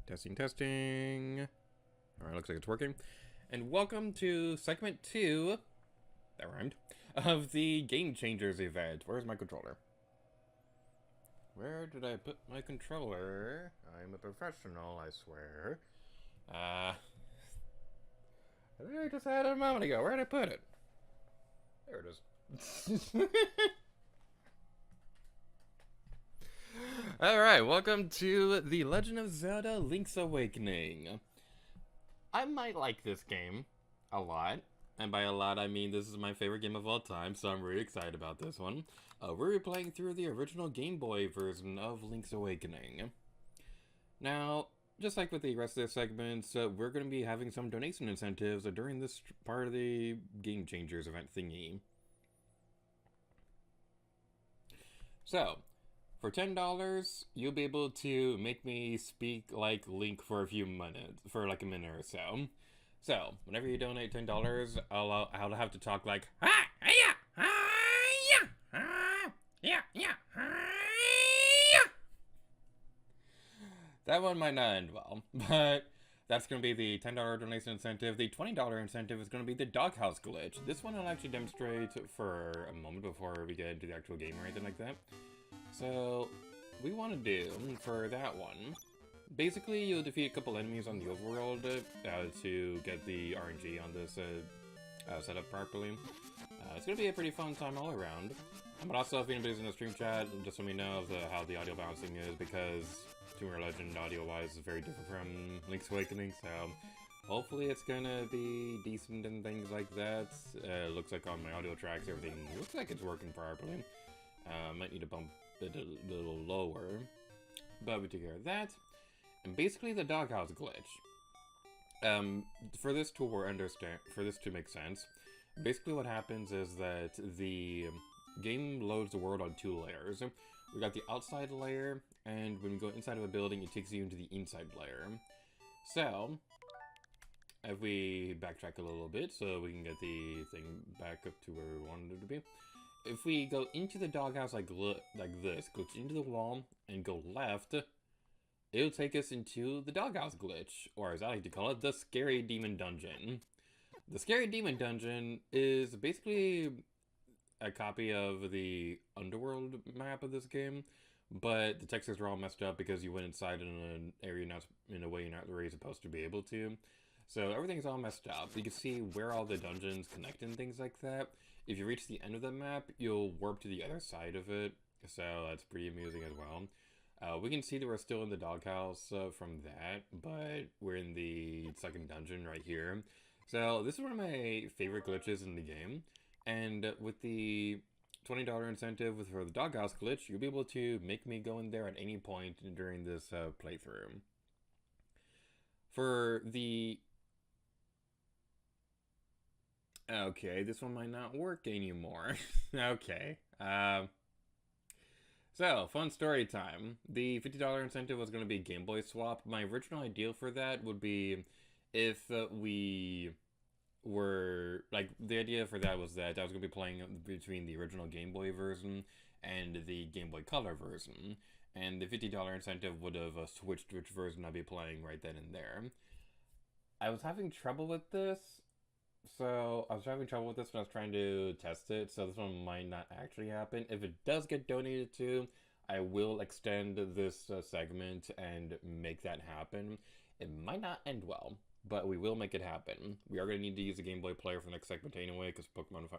Testing, testing. Alright, looks like it's working. And welcome to segment 2, that rhymed, of the Game Changers event. Where's my controller? Where did I put my controller? I'm a professional, I swear. I think I just had it a moment ago. Where did I put it? There it is. Alright, welcome to The Legend of Zelda Link's Awakening. I might like this game a lot. And by a lot, I mean this is my favorite game of all time, so I'm really excited about this one. We're playing through the original Game Boy version of Link's Awakening. Now, just like with the rest of the segments, we're going to be having some donation incentives during this part of the Game Changers event thingy. So, for $10, you'll be able to make me speak like Link for a few minutes, for like a minute or so. So, whenever you donate $10, I'll have to talk like, ah, yeah, ah, yeah, ah, yeah, yeah, ah, yeah. That one might not end well, but that's going to be the $10 donation incentive. The $20 incentive is going to be the doghouse glitch. This one I'll actually demonstrate for a moment before we get into the actual game or anything like that. So, we want to do, for that one, basically you'll defeat a couple enemies on the overworld to get the RNG on this set up properly. It's going to be a pretty fun time all around. But also, if anybody's in the stream chat, just let me know of how the audio balancing is, because Tomb Raider Legend audio-wise is very different from Link's Awakening, so hopefully it's going to be decent and things like that. Looks like on my audio tracks, everything looks like it's working properly. Might need to bump it a little lower, but we took care of that. And basically the doghouse glitch. For this to make sense, basically what happens is that the game loads the world on two layers. We got the outside layer, and when you go inside of a building, it takes you into the inside layer. So, if we backtrack a little bit so we can get the thing back up to where we wanted it to be. If we go into the doghouse like this, glitch into the wall, and go left, it'll take us into the doghouse glitch, or as I like to call it, the Scary Demon Dungeon. The Scary Demon Dungeon is basically a copy of the Underworld map of this game, but the textures are all messed up because you went inside in an area in a way you're not really supposed to be able to. So everything's all messed up. You can see where all the dungeons connect and things like that. If you reach the end of the map, you'll warp to the other side of it, so that's pretty amusing as well. We can see that we're still in the doghouse from that, but we're in the second dungeon right here. So this is one of my favorite glitches in the game, and with the $20 incentive for the doghouse glitch, you'll be able to make me go in there at any point during this playthrough. For the... Okay, this one might not work anymore. Okay. So, fun story time. The $50 incentive was going to be Game Boy swap. My original idea for that would be if we were... Like, the idea for that was that I was going to be playing between the original Game Boy version and the Game Boy Color version. And the $50 incentive would have switched which version I'd be playing right then and there. I was having trouble with this. So, I was having trouble with this when I was trying to test it, so this one might not actually happen. If it does get donated to, I will extend this segment and make that happen. It might not end well, but we will make it happen. We are going to need to use a Game Boy player for the next segment anyway, because Pokemon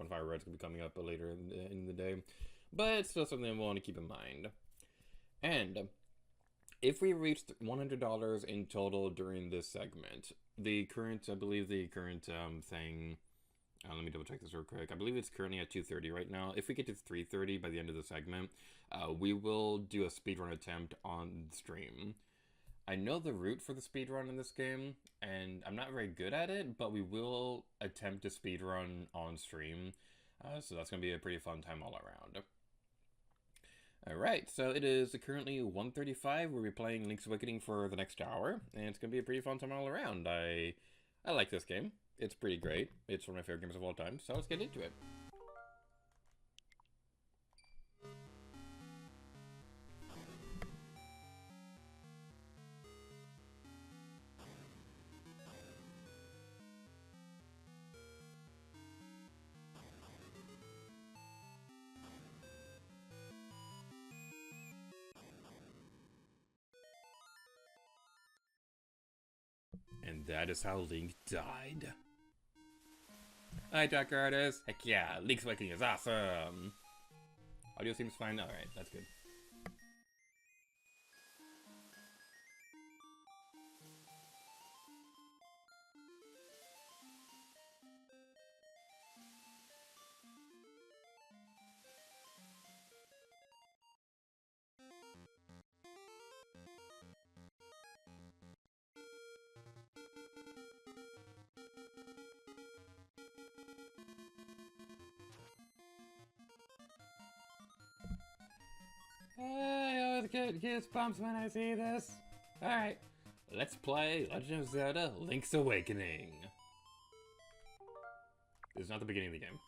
Fire Red's going to be coming up later in the day. But it's still something we want to keep in mind. And if we reached $100 in total during this segment, I believe the current thing, let me double check this real quick. I believe it's currently at 230 right now. If we get to 330 by the end of the segment, we will do a speedrun attempt on stream. I know the route for the speedrun in this game, and I'm not very good at it, but we will attempt to speedrun on stream. So that's going to be a pretty fun time all around. Alright, so it is currently 1:35. We'll be playing Link's Awakening for the next hour, and it's going to be a pretty fun time all around. I like this game. It's pretty great. It's one of my favorite games of all time, so let's get into it. that is how Link died. Hi, Dark Artist. Heck yeah, Link's Awakening is awesome. Audio seems fine. Alright, that's good. I always get goosebumps when I see this. Alright, let's play Legend of Zelda Link's Awakening. This is not the beginning of the game.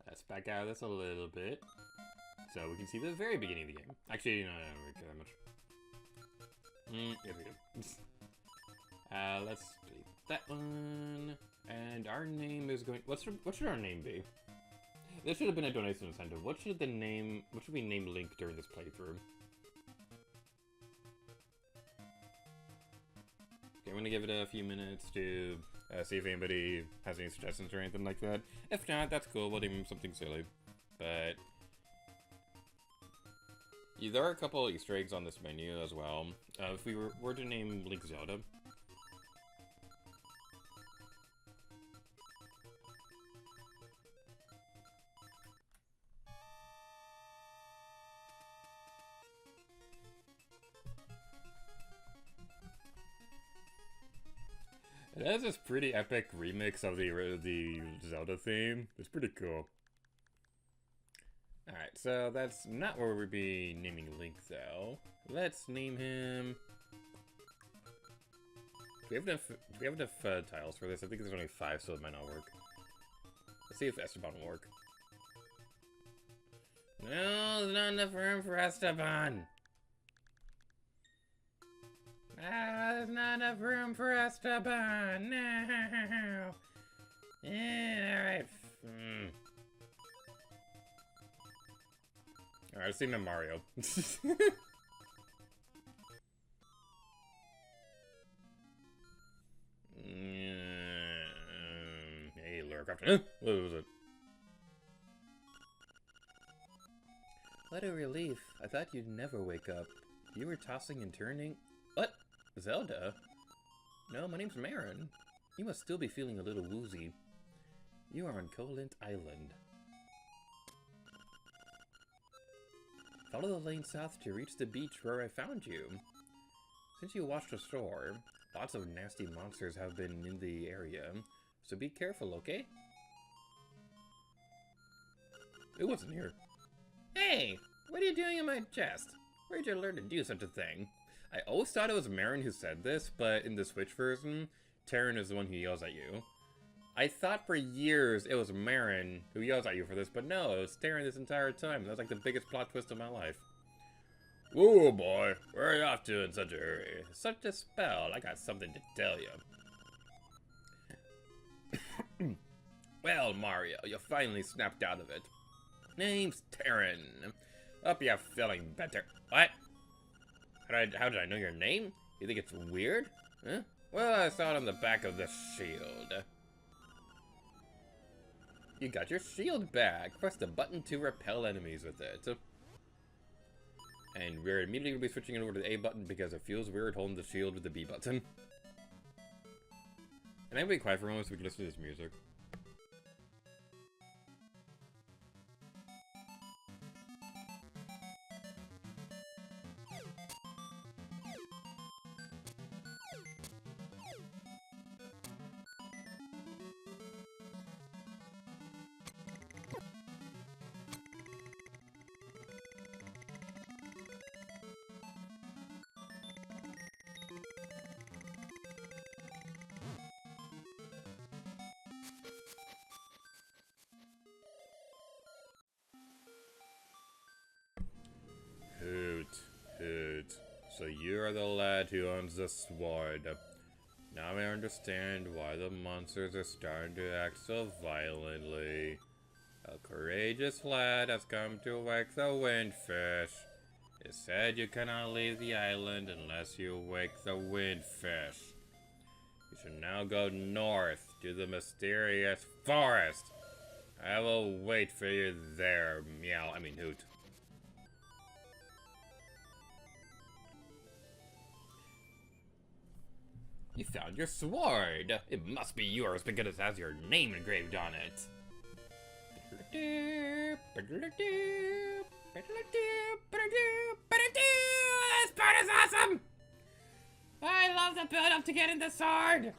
Let's back out of this a little bit. So we can see the very beginning of the game. Actually, no, I don't really care that much. Here we go. Let's delete that one. And our name is going... What should our name be? This should have been a donation incentive. What should we name Link during this playthrough? Okay, I'm gonna give it a few minutes to see if anybody has any suggestions or anything like that. If not, that's cool. We'll name him something silly. But yeah, there are a couple Easter eggs on this menu as well. If we were to name Link Zelda. It has this pretty epic remix of the Zelda theme. It's pretty cool. Alright, so that's not where we'd be naming Link, though. Let's name him... Do we have enough tiles for this? I think there's only 5, so it might not work. Let's see if Esteban will work. No, there's not enough room for Esteban! There's not enough room for Esteban! No! Yeah, alright. Alright, let's name him Mario. Hey, Lurkrafter. What was it? What a relief. I thought you'd never wake up. You were tossing and turning. What? Zelda? No, my name's Marin. You must still be feeling a little woozy. You are on Colint Island. Follow the lane south to reach the beach where I found you. Since you watched the shore, lots of nasty monsters have been in the area, so be careful, okay? It wasn't here. Hey! What are you doing in my chest? Where'd you learn to do such a thing? I always thought it was Marin who said this, but in the Switch version, Terran is the one who yells at you. I thought for years it was Marin who yells at you for this, but no, it was Terran this entire time. That was like the biggest plot twist of my life. Whoa, boy, where are you off to in such a hurry? Such a spell, I got something to tell you. Well, Mario, you finally snapped out of it. Name's Terran. Hope you're feeling better. What? How did I know your name? You think it's weird? Huh? Well, I saw it on the back of the shield. You got your shield back. Press the button to repel enemies with it. And we're immediately going to be switching it over to the A button because it feels weird holding the shield with the B button. And I'm be quiet for a moment so we can listen to this music. So you're the lad who owns the sword. Now I understand why the monsters are starting to act so violently. A courageous lad has come to wake the windfish. It said you cannot leave the island unless you wake the windfish. You should now go north to the mysterious forest. I will wait for you there, meow. I mean, hoot. You found your sword. It must be yours because it has your name engraved on it. This part is awesome! I love the build-up to getting the sword!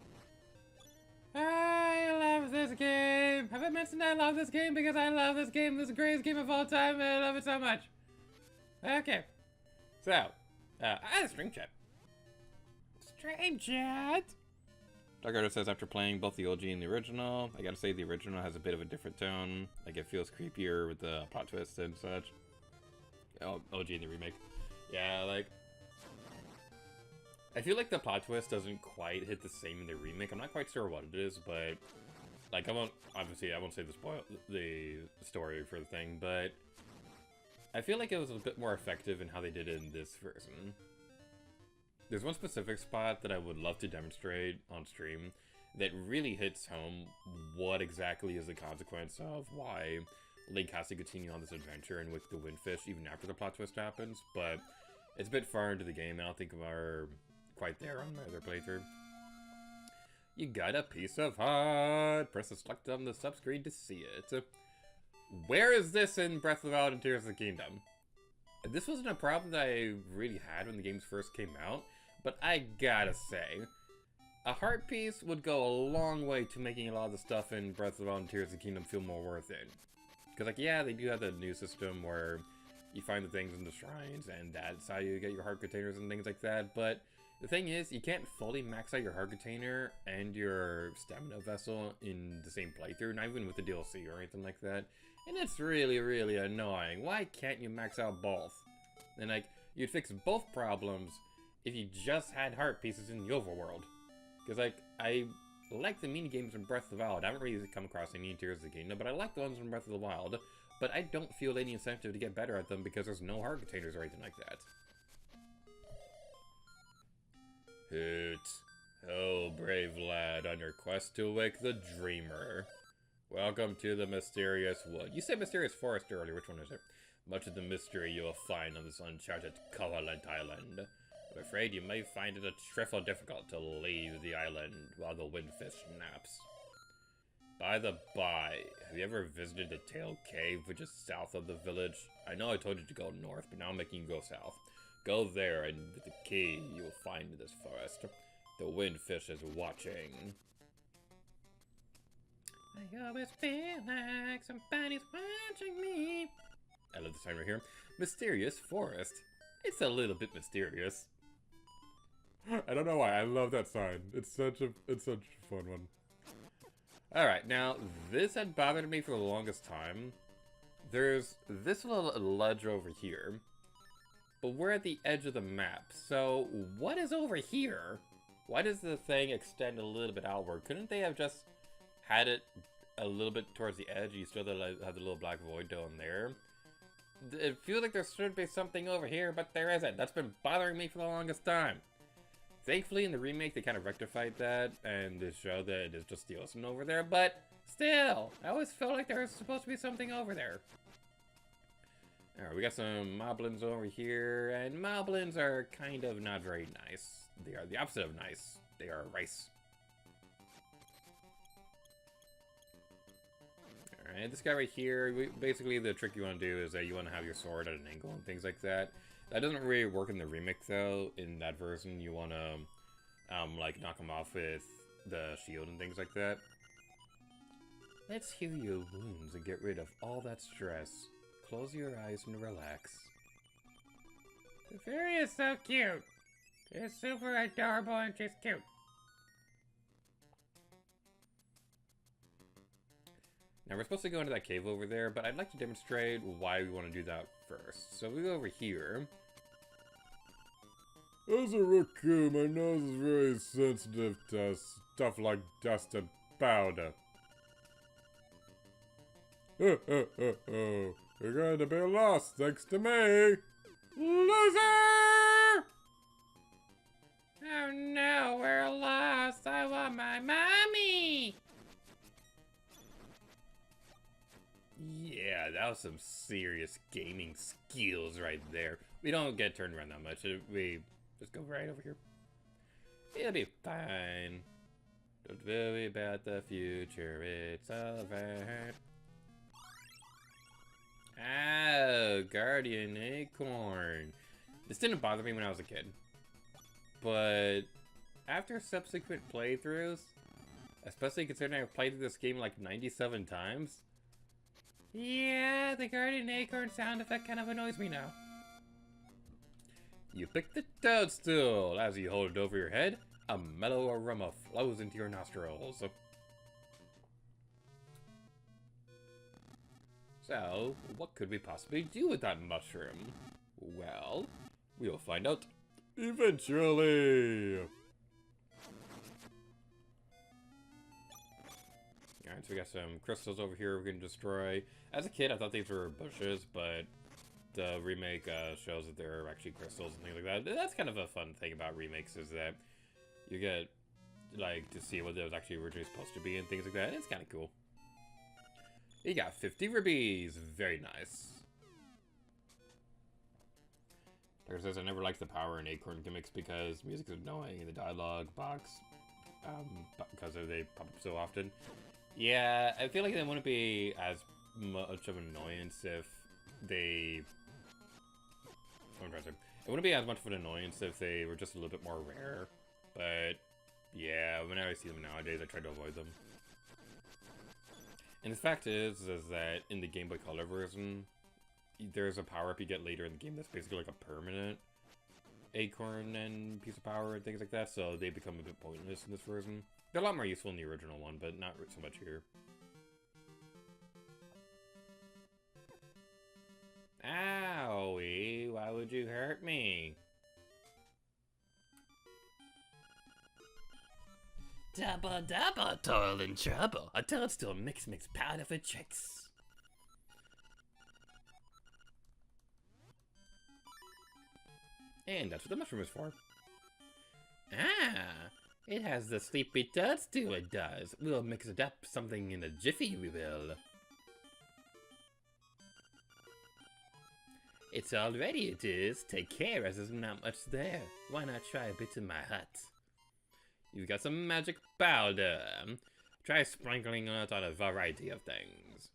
I love this game! Have I mentioned I love this game? Because I love this game. This is the greatest game of all time and I love it so much. Okay. So, I had a stream chat. Stream chat! Dark Artist says, after playing both the OG and the original, I gotta say the original has a bit of a different tone. Like, it feels creepier with the plot twists and such. Oh, OG and the remake. Yeah, like... I feel like the plot twist doesn't quite hit the same in the remake. I'm not quite sure what it is, but... Like, I won't say the story for the thing, but... I feel like it was a bit more effective in how they did it in this version. There's one specific spot that I would love to demonstrate on stream that really hits home what exactly is the consequence of why Link has to continue on this adventure and with the Windfish even after the plot twist happens, but it's a bit far into the game. I don't think we're quite there on my other playthrough. You got a piece of heart. Press the select on the sub screen to see it. Where is this in Breath of the Wild and Tears of the Kingdom? This wasn't a problem that I really had when the games first came out, but I gotta say, a heart piece would go a long way to making a lot of the stuff in Breath of the Wild and Tears of the Kingdom feel more worth it. Because, like, yeah, they do have the new system where you find the things in the shrines, and that's how you get your heart containers and things like that, but the thing is, you can't fully max out your heart container and your stamina vessel in the same playthrough, not even with the DLC or anything like that. And it's really, really annoying. Why can't you max out both? And, like, you'd fix both problems if you just had heart pieces in the overworld. Because, like, I like the minigames in Breath of the Wild. I haven't really come across any in Tears of the Kingdom, but I like the ones in Breath of the Wild. But I don't feel any incentive to get better at them because there's no heart containers or anything like that. Hoot. Oh, brave lad, on your quest to wake the dreamer. Welcome to the mysterious wood. You said mysterious forest earlier. Which one is it? Much of the mystery you will find on this uncharted Colorland Island. I'm afraid you may find it a trifle difficult to leave the island while the Windfish naps. By the by, have you ever visited the Tail Cave, which is south of the village? I know I told you to go north, but now I'm making you go south. Go there, and with the key, you will find this forest. The Windfish is watching. I always feel like somebody's watching me. I love this sign right here. Mysterious forest. It's a little bit mysterious. I don't know why. I love that sign. It's such a fun one. Alright, now, this had bothered me for the longest time. There's this little ledge over here. But we're at the edge of the map. So, what is over here? Why does the thing extend a little bit outward? Couldn't they have just had it a little bit towards the edge? You still have the little black void down there. It feels like there should be something over here, but there isn't. That's been bothering me for the longest time. Thankfully, in the remake, they kind of rectified that, and they showed that it is just the ocean over there, but still, I always felt like there was supposed to be something over there. Alright, we got some moblins over here, and moblins are kind of not very nice. They are the opposite of nice. They are rice. Alright, this guy right here, basically the trick you want to do is that you want to have your sword at an angle and things like that. That doesn't really work in the remake though. In that version, you want to, like, knock him off with the shield and things like that. Let's heal your wounds and get rid of all that stress. Close your eyes and relax. The fairy is so cute. She's super adorable and she's cute. Now, we're supposed to go into that cave over there, but I'd like to demonstrate why we want to do that first. So we go over here. As a raccoon, my nose is very sensitive to stuff like dust and powder. You're going to be lost thanks to me. Loser! Oh no, we're lost. I want that was some serious gaming skills right there. We don't get turned around that much. We just go right over here. It'll be fine. Don't worry about the future, it's alright. Oh, Guardian Acorn. This didn't bother me when I was a kid. But after subsequent playthroughs, especially considering I've played through this game like 97 times, yeah, the Guardian Acorn sound effect kind of annoys me now. You pick the toadstool. As you hold it over your head, a mellow aroma flows into your nostrils. So, what could we possibly do with that mushroom? Well, we'll find out eventually. Alright, so we got some crystals over here we can destroy. As a kid, I thought these were bushes, but the remake shows that they're actually crystals and things like that. That's kind of a fun thing about remakes, is that you get, like, to see what it was actually originally supposed to be and things like that. It's kind of cool. You got 50 rubies. Very nice. Like I says, I never liked the power and acorn gimmicks because music's annoying in the dialogue box. Because they pop up so often. Yeah, I feel like they wouldn't be as much of an annoyance if they... What am I trying to say? It wouldn't be as much of an annoyance if they were just a little bit more rare. But, yeah, whenever I see them nowadays, I try to avoid them. And the fact is that in the Game Boy Color version, there's a power-up you get later in the game that's basically like a permanent acorn and piece of power and things like that, so they become a bit pointless in this version. They're a lot more useful in the original one, but not so much here. Owie, why would you hurt me? Double, double, toil and trouble. A toadstool mix powder for tricks. And that's what the mushroom is for. Ah, it has the sleepy toadstool, it does. We'll mix it up something in a jiffy, we will. It's all ready, it is. Take care, as there's not much there. Why not try a bit in my hut? You've got some magic powder. Try sprinkling it on a variety of things.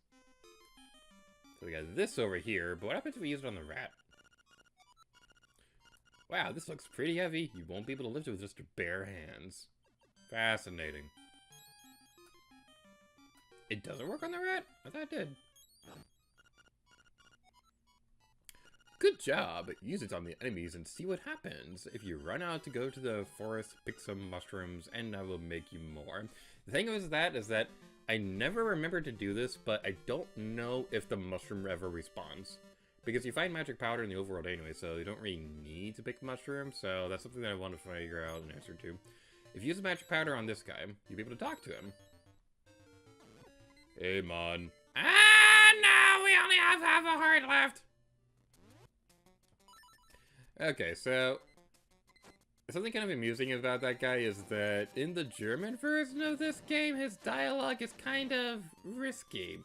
So we got this over here, but what happens if we use it on the rat? Wow, this looks pretty heavy. You won't be able to lift it with just your bare hands. Fascinating. It doesn't work on the rat? I thought it did. Good job! Use it on the enemies and see what happens. If you run out to go to the forest, pick some mushrooms, and I will make you more. The thing is that I never remember to do this, but I don't know if the mushroom ever respawns. Because you find magic powder in the overworld anyway, so you don't really need to pick mushrooms, so that's something that I want to figure out an answer to. If you use the magic powder on this guy, you'll be able to talk to him. Hey, man. Ah, no! We only have half a heart left! Okay, so something kind of amusing about that guy is that in the German version of this game, his dialogue is kind of risky.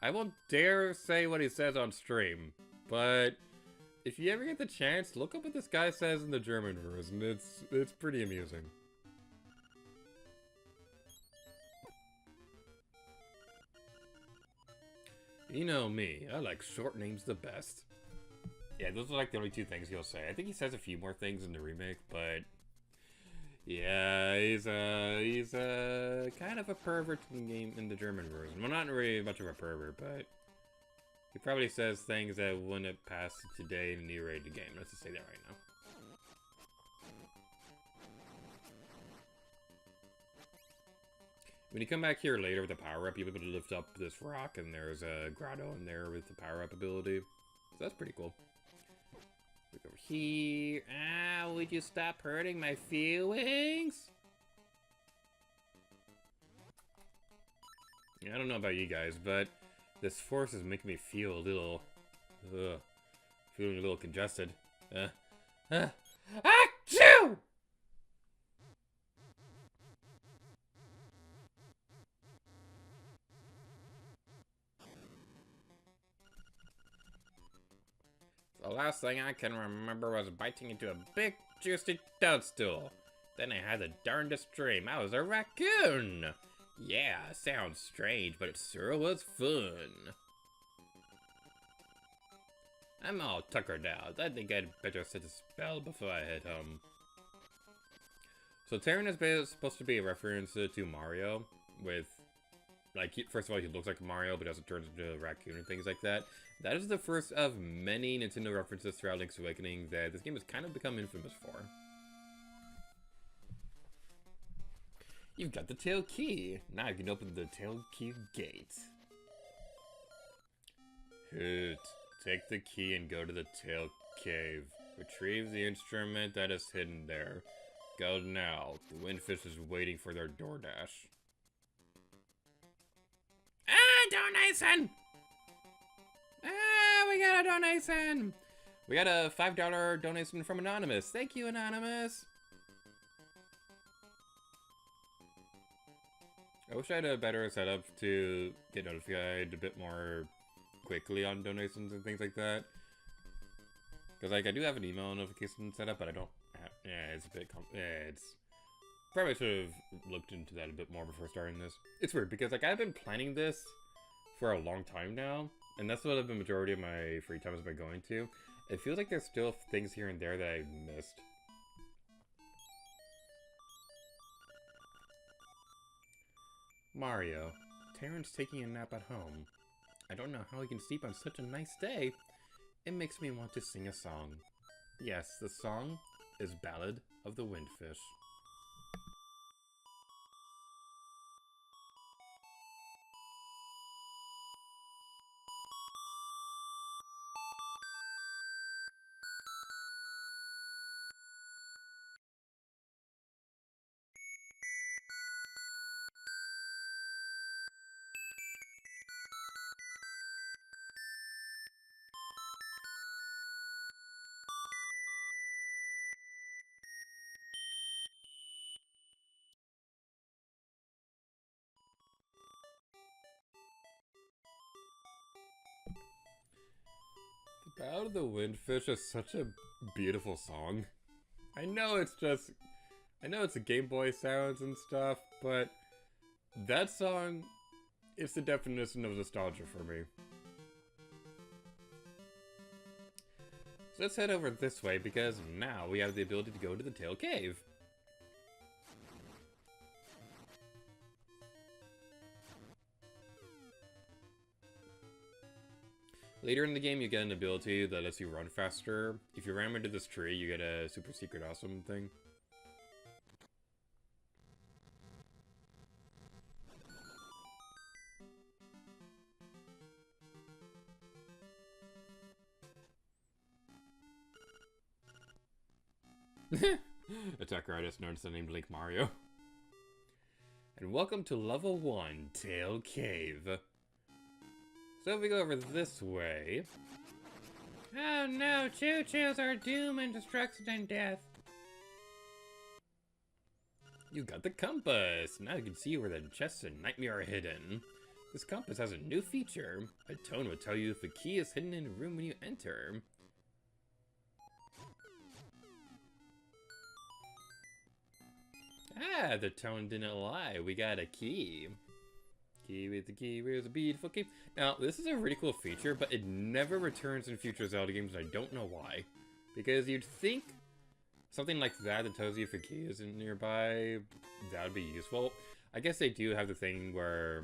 I won't dare say what he says on stream, but if you ever get the chance, look up what this guy says in the German version. It's pretty amusing. You know me, I like short names the best. Yeah, those are like the only two things he'll say. I think he says a few more things in the remake, but yeah, he's kind of a pervert in the German version. Well, not really much of a pervert, but he probably says things that wouldn't pass today in a new rated game. Let's just say that right now. When you come back here later with the power-up, you'll be able to lift up this rock, and there's a grotto in there with the power-up ability. So that's pretty cool. Look over here. Ah, would you stop hurting my feelings? Yeah, I don't know about you guys, but this force is making me feel a little, feeling a little congested. Achoo! last thing I can remember was biting into a big, juicy toadstool. Then I had the darndest dream. I was a raccoon. Yeah, sounds strange, but it sure was fun. I'm all tuckered out. I think I'd better set a spell before I head home. So Terran is supposed to be a reference to Mario, with, like, first of all, he looks like Mario, but also turns into a raccoon and things like that. That is the first of many Nintendo references throughout Link's Awakening that this game has kind of become infamous for. You've got the tail key. Now you can open the tail key gate. Hoot. Take the key and go to the tail cave. Retrieve the instrument that is hidden there. Go now. The windfish is waiting for their DoorDash. Ah, donation! Ah, we got a donation! We got a $5 donation from Anonymous. Thank you, Anonymous! I wish I had a better setup to get notified a bit more quickly on donations and things like that. Because, like, I do have an email notification set up, but I don't have... Yeah, it's a bit... it's... Probably should have looked into that a bit more before starting this. It's weird, because, like, I've been planning this for a long time now, and that's what the majority of my free time has been going to. It feels like there's still things here and there that I missed. Mario. Terran's taking a nap at home. I don't know how he can sleep on such a nice day. It makes me want to sing a song. Yes, the song is Ballad of the Windfish. The Ballad of the Windfish is such a beautiful song. I know it's a Game Boy sounds and stuff, but that song is the definition of nostalgia for me. So let's head over this way, because now we have the ability to go to the Tail Cave. Later in the game, you get an ability that lets you run faster. If you ram into this tree, you get a super secret awesome thing. Attacker artist noticed the name Link Mario. And welcome to level 1, Tail Cave. So if we go over this way... Oh no, Choo-Choos are doom and destruction and death. You got the compass! Now you can see where the chests and nightmare are hidden. This compass has a new feature. A tone will tell you if a key is hidden in a room when you enter. Ah, the tone didn't lie. We got a key. Key with the key, where's a beautiful key? Now, this is a really cool feature, but it never returns in future Zelda games, and I don't know why. Because you'd think something like that tells you if a key isn't nearby, that would be useful. I guess they do have the thing where,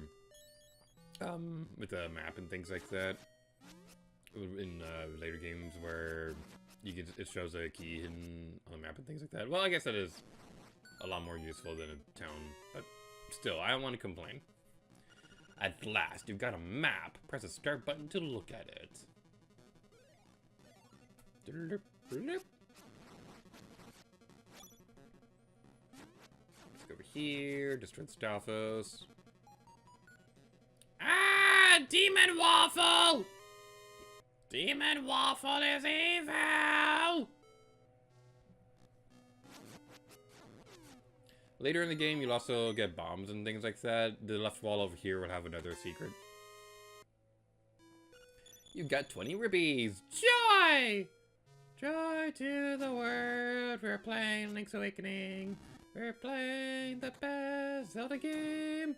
with the map and things like that, in later games where it shows a key hidden on the map and things like that. Well, I guess that is a lot more useful than a town, but still, I don't want to complain. At last, you've got a map. Press the start button to look at it. Let's go over here, destroy the Stalfos. Ah! Demon Waffle! Demon Waffle is evil! Later in the game, you'll also get bombs and things like that. The left wall over here will have another secret. You've got 20 rupees! Joy! Joy to the world, we're playing Link's Awakening. We're playing the best Zelda game.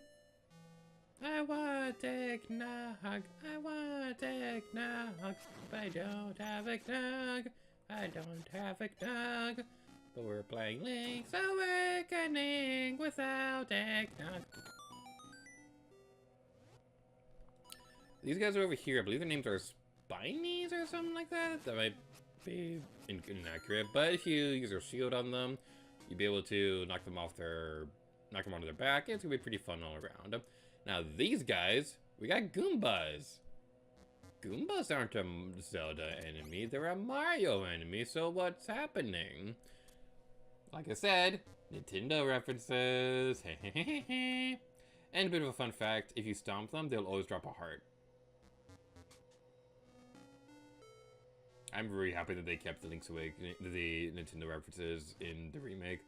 I want eggnog, I want eggnog, but I don't have eggnog, I don't have eggnog. But we're playing Link's Awakening without eggnog. These guys are over here. I believe their names are Spinies or something like that. That might be inaccurate. But if you use your shield on them, you'll be able to knock them onto their back. It's gonna be pretty fun all around. Now these guys, we got Goombas. Goombas aren't a Zelda enemy, they're a Mario enemy, so what's happening? Like I said, Nintendo references, and a bit of a fun fact, if you stomp them, they'll always drop a heart. I'm very happy that they kept the Link's Awakening, the Nintendo references in the remake.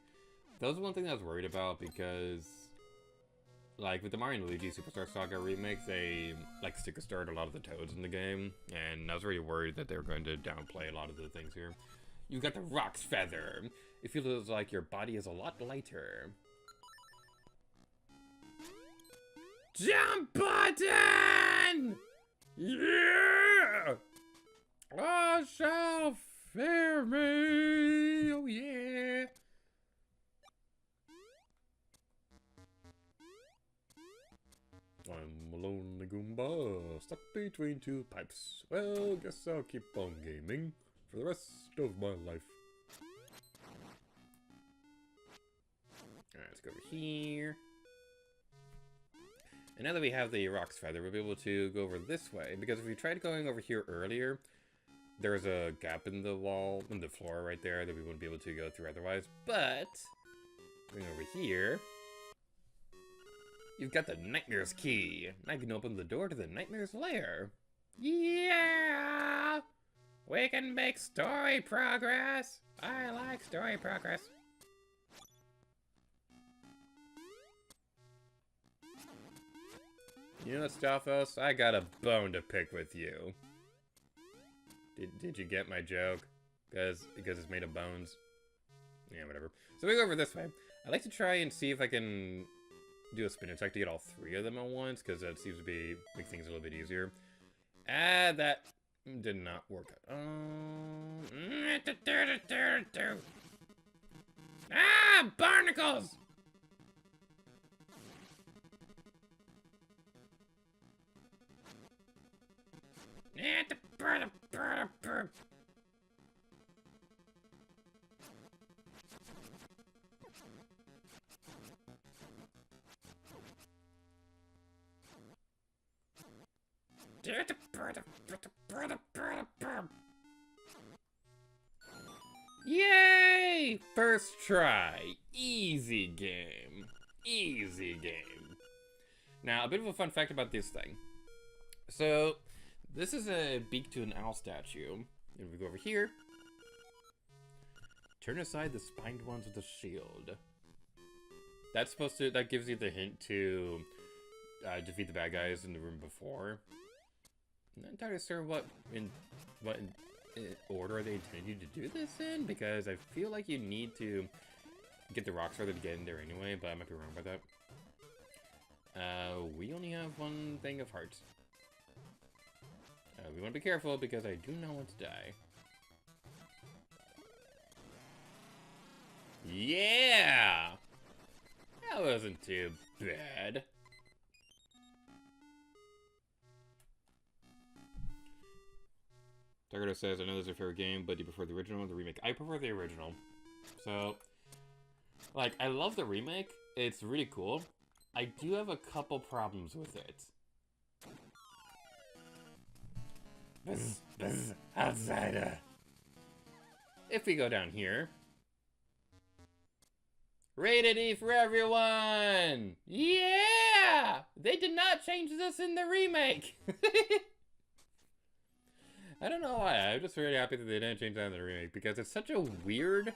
That was one thing I was worried about because, like, with the Mario and Luigi Superstar Saga remake, they, like, stick-a-starred a lot of the Toads in the game, and I was really worried that they were going to downplay a lot of the things here. You got the Rock's Feather. It feels like your body is a lot lighter. Jump button! Yeah! I shall fear me! Oh, yeah! I'm a lonely Goomba, stuck between two pipes. Well, guess I'll keep on gaming for the rest of my life. Alright, let's go over here. And now that we have the Rock's Feather, we'll be able to go over this way. Because if we tried going over here earlier, there's a gap in the wall, in the floor right there that we wouldn't be able to go through otherwise. But, going over here, you've got the Nightmare's Key. And I can open the door to the Nightmare's Lair. Yeah! We can make story progress. I like story progress. You know what, Stalfos? I got a bone to pick with you. Did you get my joke? Because it's made of bones. Yeah, whatever. So we go over this way. I'd like to try and see if I can do a spin attack to get all three of them at once, because that seems to make things a little bit easier. Ah, that did not work. Ah, barnacles! Yay! First try. Easy game. Easy game. Now, a bit of a fun fact about this thing. So, this is a beak to an owl statue. And we go over here. Turn aside the spined ones with a shield. That gives you the hint to defeat the bad guys in the room before. I'm not entirely sure what order they intended you to do this in, because I feel like you need to get the Rock's Feather to get in there anyway, but I might be wrong about that. We only have one thing of hearts. We want to be careful because I do not want to die. Yeah! That wasn't too bad. Tagato says, I know this is your favorite game, but do you prefer the original or the remake? I prefer the original. So, like, I love the remake. It's really cool. I do have a couple problems with it. Buzz, buzz, outsider. If we go down here. Rated E for everyone! Yeah! They did not change this in the remake! I don't know why. I'm just really happy that they didn't change that in the remake, because it's such a weird,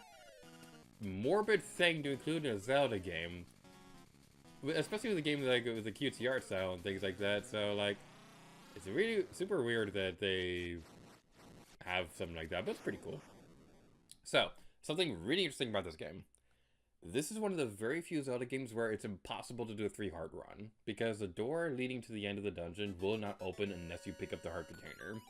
morbid thing to include in a Zelda game. Especially with a game like with the cutesy art style and things like that. So, like, it's really super weird that they have something like that, but it's pretty cool. So, something really interesting about this game. This is one of the very few Zelda games where it's impossible to do a 3 heart run, because the door leading to the end of the dungeon will not open unless you pick up the heart container.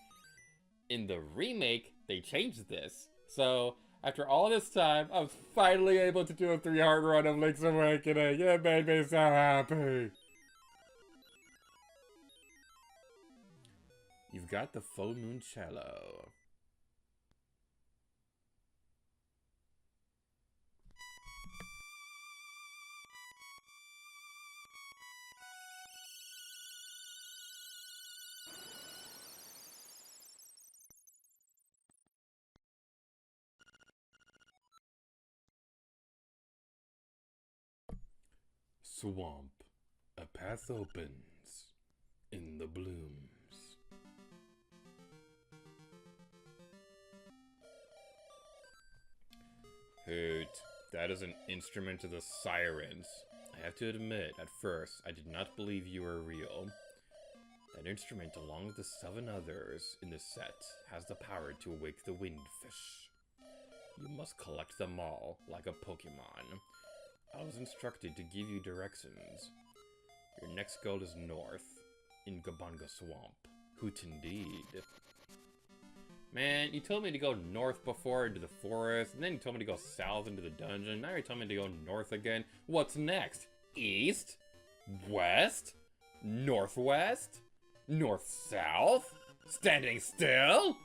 In the remake, they changed this. So, after all this time, I was finally able to do a 3 heart run of Link's Awakening. It made me so happy. You've got the full moon cello. Swamp. A path opens in the blooms. Hoot. That is an instrument of the sirens. I have to admit, at first, I did not believe you were real. That instrument, along with the 7 others in the set, has the power to awake the windfish. You must collect them all, like a Pokemon. I was instructed to give you directions. Your next goal is north, in Gabanga Swamp. Hoot indeed. Man, you told me to go north before into the forest, and then you told me to go south into the dungeon. Now you're telling me to go north again. What's next? East? West? Northwest? North-south? Standing still?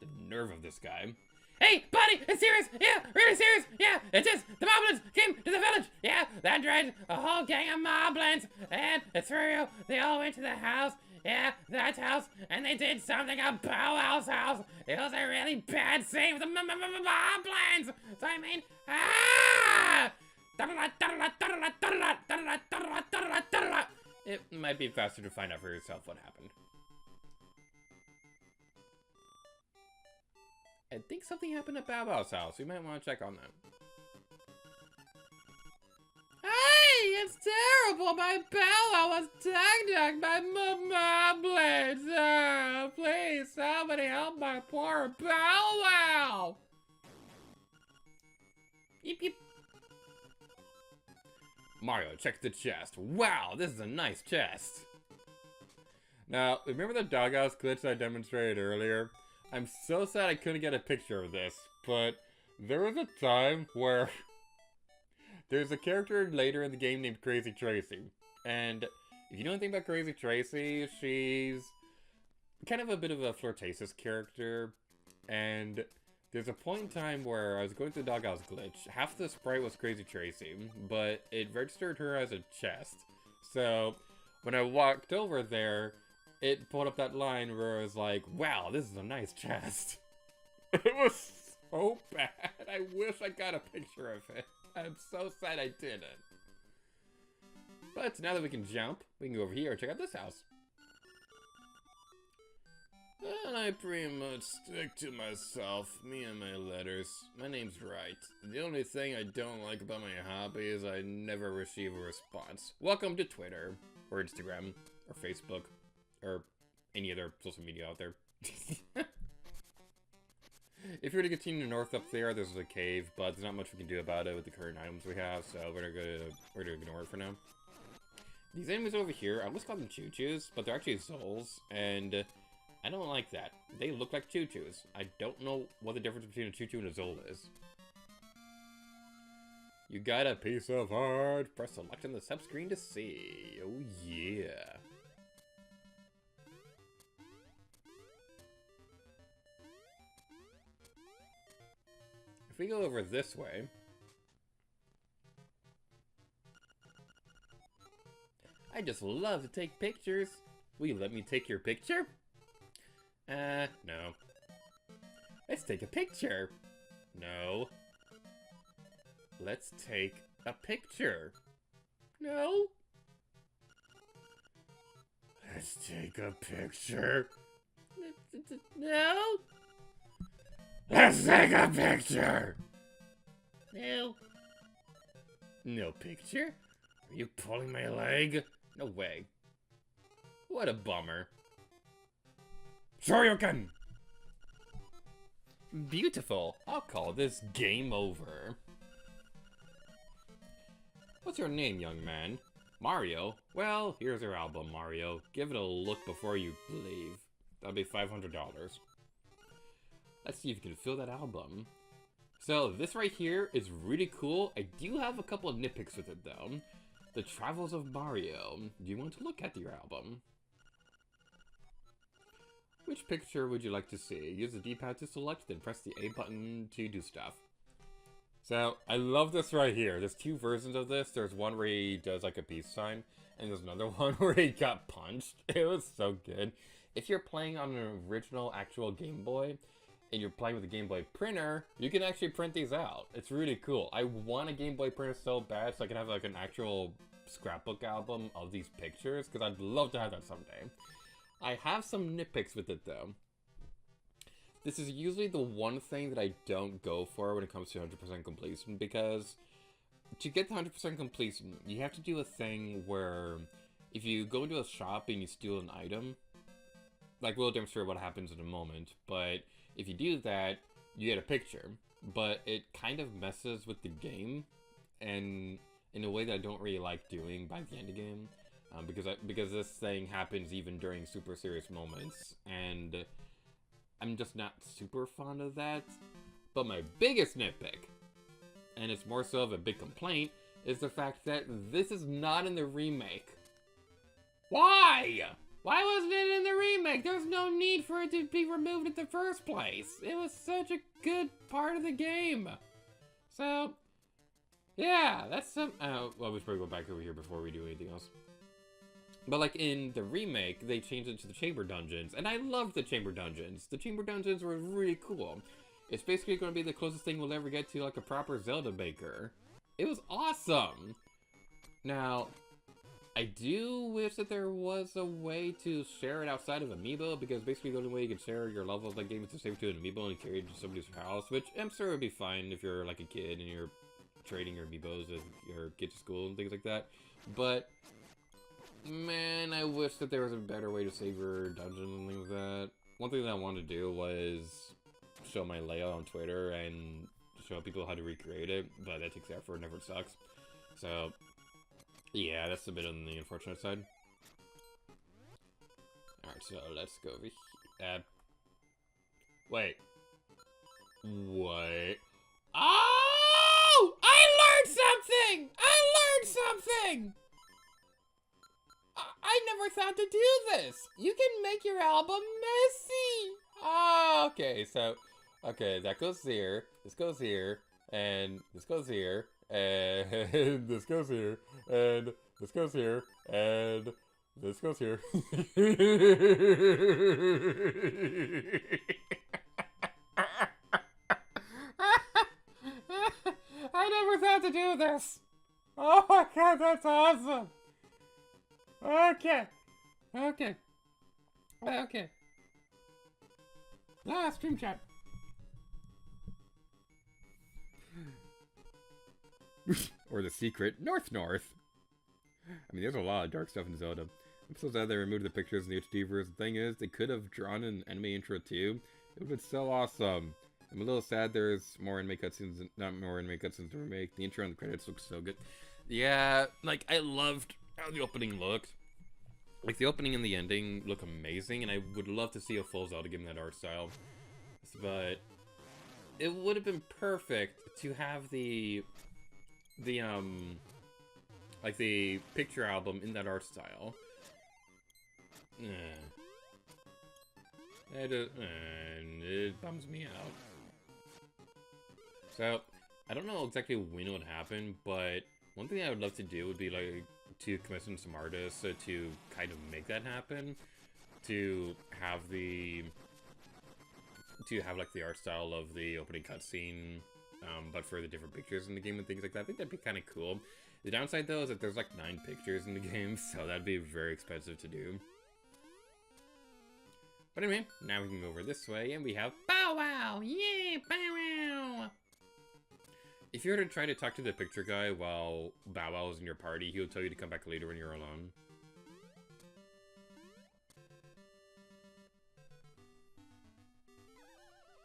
The nerve of this guy. Hey, buddy, it's serious! Yeah, really serious! Yeah, it's just the moblins came to the village! Yeah, that dragged a whole gang of moblins, and it's for real. They all went to the house. Yeah, that house, and they did something at Bow Wow's house. It was a really bad scene with the moblins! So I mean, it might be faster to find out for yourself what happened. I think something happened at Bow Wow's house. We might want to check on that. Hey, it's terrible. My Bow Wow was attacked by moblins. Please, somebody help my poor Bow Wow. Yip, yip. Mario, check the chest. Wow, this is a nice chest. Now, remember the doghouse glitch I demonstrated earlier? I'm so sad I couldn't get a picture of this, but there was a time where there's a character later in the game named Crazy Tracy. And if you know anything about Crazy Tracy, she's kind of a bit of a flirtatious character. And there's a point in time where I was going through the doghouse glitch. Half the sprite was Crazy Tracy, but it registered her as a chest. So when I walked over there, it pulled up that line where I was like, wow, this is a nice chest. It was so bad. I wish I got a picture of it. I'm so sad I didn't. But now that we can jump, we can go over here and check out this house. Well, I pretty much stick to myself, me and my letters. My name's Wright. The only thing I don't like about my hobby is I never receive a response. Welcome to Twitter, or Instagram, or Facebook, or any other social media out there. If you were to continue north up there, there's a cave, but there's not much we can do about it with the current items we have, so we're gonna ignore it for now. These enemies over here, I almost call them choo-choos, but they're actually souls, and I don't like that. They look like choo-choos. I don't know what the difference between a choo-choo and a Zola is. You got a piece of art. Press select on the sub-screen to see. Oh yeah. If we go over this way... I just love to take pictures. Will you let me take your picture? No. Let's take a picture. No. Let's take a picture. No. Let's take a picture. No. Let's take a picture. No. No picture? Are you pulling my leg? No way. What a bummer. Shoryuken! Beautiful. I'll call this game over. What's your name, young man? Mario? Well, here's your album, Mario. Give it a look before you leave. That'll be $500. Let's see if you can fill that album. So, this right here is really cool. I do have a couple of nitpicks with it, though. The Travels of Mario. Do you want to look at your album? Which picture would you like to see? Use the D-pad to select, then press the A button to do stuff. So, I love this right here. There's two versions of this. There's one where he does like a peace sign, and there's another one where he got punched. It was so good. If you're playing on an original actual Game Boy, and you're playing with a Game Boy printer, you can actually print these out. It's really cool. I want a Game Boy printer so bad so I can have like an actual scrapbook album of these pictures, because I'd love to have that someday. I have some nitpicks with it though. This is usually the one thing that I don't go for when it comes to 100% completion, because to get the 100% completion, you have to do a thing where if you go into a shop and you steal an item, like we'll demonstrate what happens in a moment, but if you do that, you get a picture, but it kind of messes with the game, and in a way that I don't really like doing by the end of the game, because this thing happens even during super serious moments, and I'm just not super fond of that. But my biggest nitpick, and it's more so of a big complaint, is the fact that this is not in the remake. Why? Why wasn't it in the remake? There's no need for it to be removed in the first place. It was such a good part of the game. So, yeah, that's some... well, we should probably go back over here before we do anything else. But, like, in the remake, they changed it to the chamber dungeons, and I loved the chamber dungeons. The chamber dungeons were really cool. It's basically going to be the closest thing we'll ever get to, like, a proper Zelda maker. It was awesome! Now, I do wish that there was a way to share it outside of Amiibo, because basically the only way you can share your levels like game is to save it to an Amiibo and carry it to somebody's house, which I'm sure would be fine if you're, like, a kid and you're trading your Amiibos with your kid to school and things like that. But... man, I wish that there was a better way to save your dungeons and things like that. One thing that I wanted to do was show my layout on Twitter and show people how to recreate it, but that takes effort and never sucks. So, yeah, that's a bit on the unfortunate side. Alright, so let's go over here. Wait. What? Oh! I learned something! I learned something! I never thought to do this. You can make your album messy. Oh, okay, so, okay, that goes here, this goes here, and this goes here, and this goes here, and this goes here, and this goes here. I never thought to do this. Oh my god, that's awesome. Okay. Okay. Okay. Ah, stream chat. Or the secret North. I mean, there's a lot of dark stuff in Zelda. I'm so sad they removed the pictures in the HD version. The thing is, they could have drawn an anime intro too. It would have been so awesome. I'm a little sad there's more anime cutscenes, not more anime cutscenes to remake. The intro and the credits look so good. Yeah, like, I loved how the opening looked. Like, the opening and the ending look amazing, and I would love to see a full Zelda game in that art style. But it would have been perfect to have the picture album in that art style. And it bums me out. So, I don't know exactly when it would happen, but one thing I would love to do would be, like, to commission some artists to kind of make that happen. To have like the art style of the opening cutscene, but for the different pictures in the game and things like that. I think that'd be kind of cool. The downside though is that there's like 9 pictures in the game, so that'd be very expensive to do. But anyway, now we can go over this way, and we have Bow Wow! Yeah, Bow Wow! If you were to try to talk to the picture guy while Bow Wow is in your party, he'll tell you to come back later when you're alone.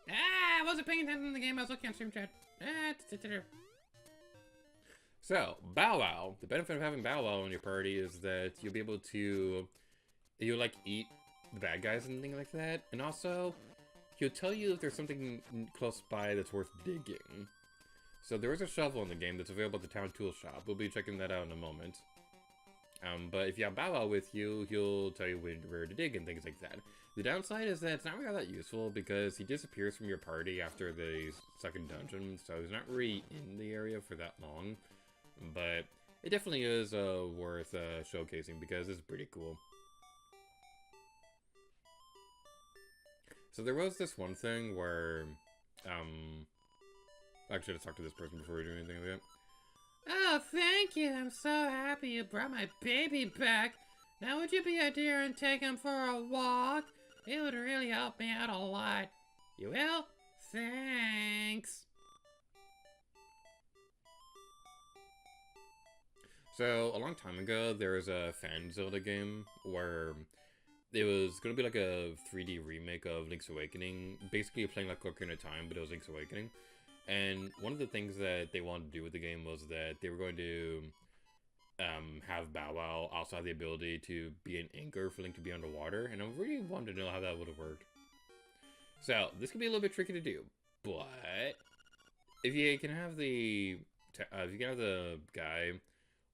Ah! I wasn't paying attention to the game. I was looking on stream chat. So, Bow Wow. The benefit of having Bow Wow in your party is that you'll be able to, you'll like eat the bad guys and things like that. And also, he'll tell you if there's something close by that's worth digging. So there is a shovel in the game that's available at the town tool shop. We'll be checking that out in a moment. But if you have Bow Wow with you, he'll tell you where to dig and things like that. The downside is that it's not really all that useful because he disappears from your party after the second dungeon, so he's not really in the area for that long. But it definitely is worth showcasing because it's pretty cool. So there was this one thing where, actually let's talk to this person before we do anything like that. Oh, thank you. I'm so happy you brought my baby back. Now would you be a dear and take him for a walk? It would really help me out a lot. You will? Thanks. So, a long time ago, there was a fan Zelda game where it was going to be like a 3D remake of Link's Awakening. Basically, playing like Ocarina of Time, but it was Link's Awakening. And one of the things that they wanted to do with the game was that they were going to have Bow Wow also have the ability to be an anchor for Link to be underwater. And I really wanted to know how that would have worked. So, this could be a little bit tricky to do. But, if you can have the guy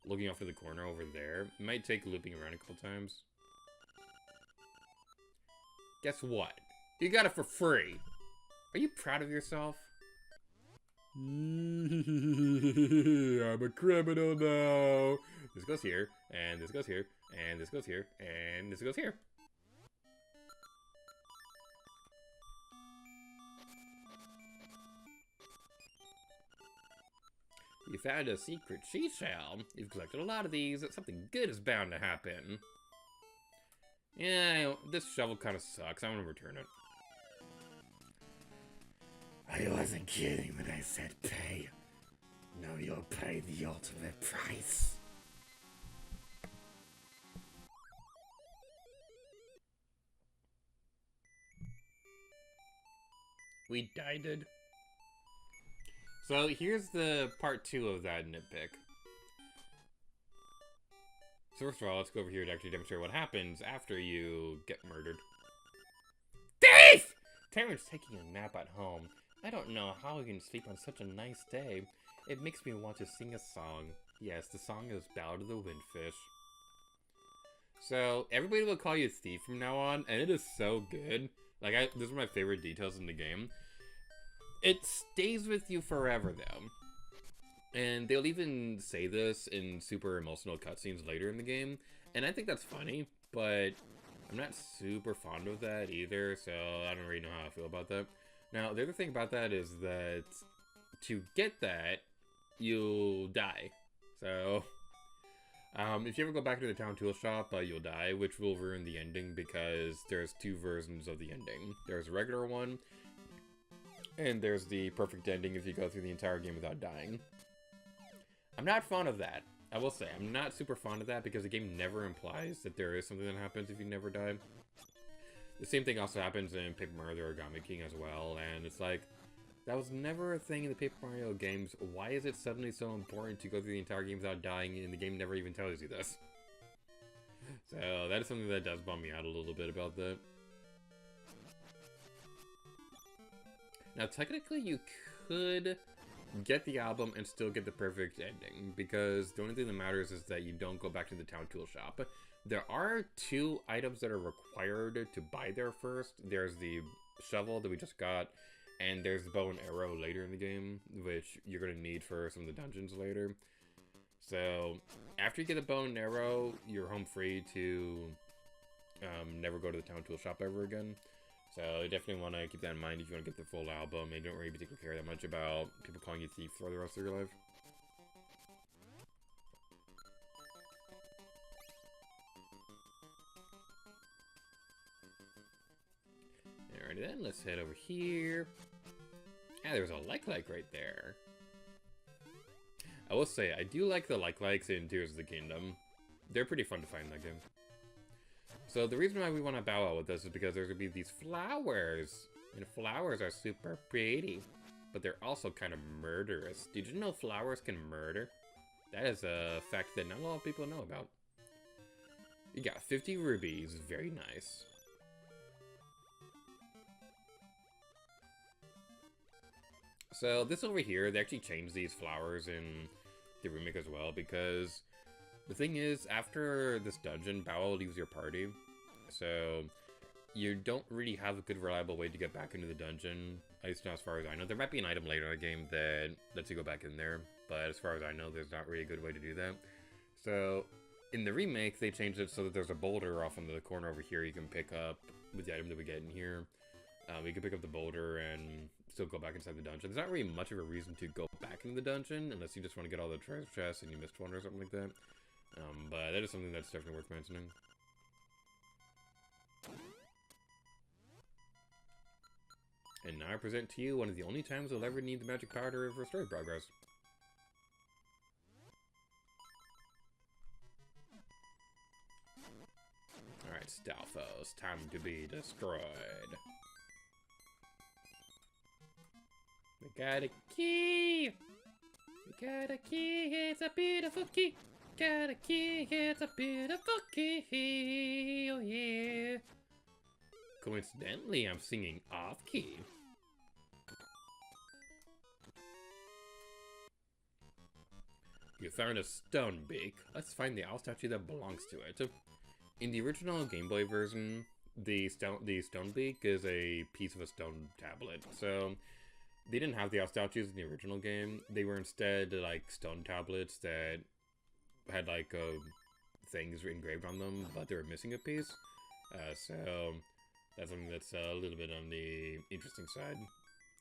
looking off to the corner over there, it might take looping around a couple times. Guess what? You got it for free. Are you proud of yourself? I'm a criminal now. This goes here, and this goes here, and this goes here, and this goes here. You found a secret seashell. You've collected a lot of these. Something good is bound to happen. Yeah, this shovel kind of sucks. I'm gonna return it. I wasn't kidding when I said pay. Now you'll pay the ultimate price. We died. So here's the part 2 of that nitpick. So first of all, let's go over here to actually demonstrate what happens after you get murdered. Thief! Terrence taking a nap at home. I don't know how he can sleep on such a nice day. It makes me want to sing a song. Yes, the song is Ballad of the Windfish. So, everybody will call you Thief from now on, and it is so good. Like, this is my favorite details in the game. It stays with you forever, though. And they'll even say this in super emotional cutscenes later in the game. And I think that's funny, but I'm not super fond of that either, so I don't really know how I feel about that. Now, the other thing about that is that to get that, you'll die. So, if you ever go back to the town tool shop, you'll die, which will ruin the ending because there's 2 versions of the ending. There's a regular one, and there's the perfect ending if you go through the entire game without dying. I'm not fond of that. I will say, I'm not super fond of that because the game never implies that there is something that happens if you never die. The same thing also happens in Paper Mario the Origami King as well, and it's like, that was never a thing in the Paper Mario games. Why is it suddenly so important to go through the entire game without dying, and the game never even tells you this? So, that is something that does bum me out a little bit about that. Now, technically, you could get the album and still get the perfect ending, because the only thing that matters is that you don't go back to the town tool shop. There are 2 items that are required to buy there first. There's the shovel that we just got, and there's the bow and arrow later in the game, which you're going to need for some of the dungeons later. So, after you get the bow and arrow, you're home free to never go to the town tool shop ever again. So, you definitely want to keep that in mind if you want to get the full album, and don't really particularly care that much about people calling you Thief for the rest of your life. Alrighty then, let's head over here. Ah, there's a like right there. I will say, I do like the likes in Tears of the Kingdom. They're pretty fun to find in that game. So the reason why we want to bow out with this is because there's going to be these flowers And flowers are super pretty, but they're also kind of murderous. Did you know flowers can murder? That is a fact that not a lot of people know about. You got 50 rubies, very nice. So this over here, they actually changed these flowers in the remake as well, because the thing is, after this dungeon, Bao leaves your party, so you don't really have a good reliable way to get back into the dungeon, at least not as far as I know. There might be an item later in the game that lets you go back in there, but as far as I know, there's not really a good way to do that. So in the remake, they changed it so that there's a boulder off in the corner over here you can pick up with the item that we get in here. We can pick up the boulder and still go back inside the dungeon. There's not really much of a reason to go back into the dungeon unless you just want to get all the treasure chests and you missed one or something like that. But that is something that's definitely worth mentioning. And now I present to you one of the only times we'll ever need the magic powder for story progress. Alright, Stalfos, time to be destroyed. We got a key! We got a key, it's a beautiful key! Got a key, it's a beautiful key! Oh yeah! Coincidentally, I'm singing off-key. You found a stone beak. Let's find the owl statue that belongs to it. In the original Game Boy version, the stone beak is a piece of a stone tablet. So they didn't have the owl statues in the original game. They were instead like stone tablets that had like things engraved on them, but they were missing a piece. So that's something that's a little bit on the interesting side.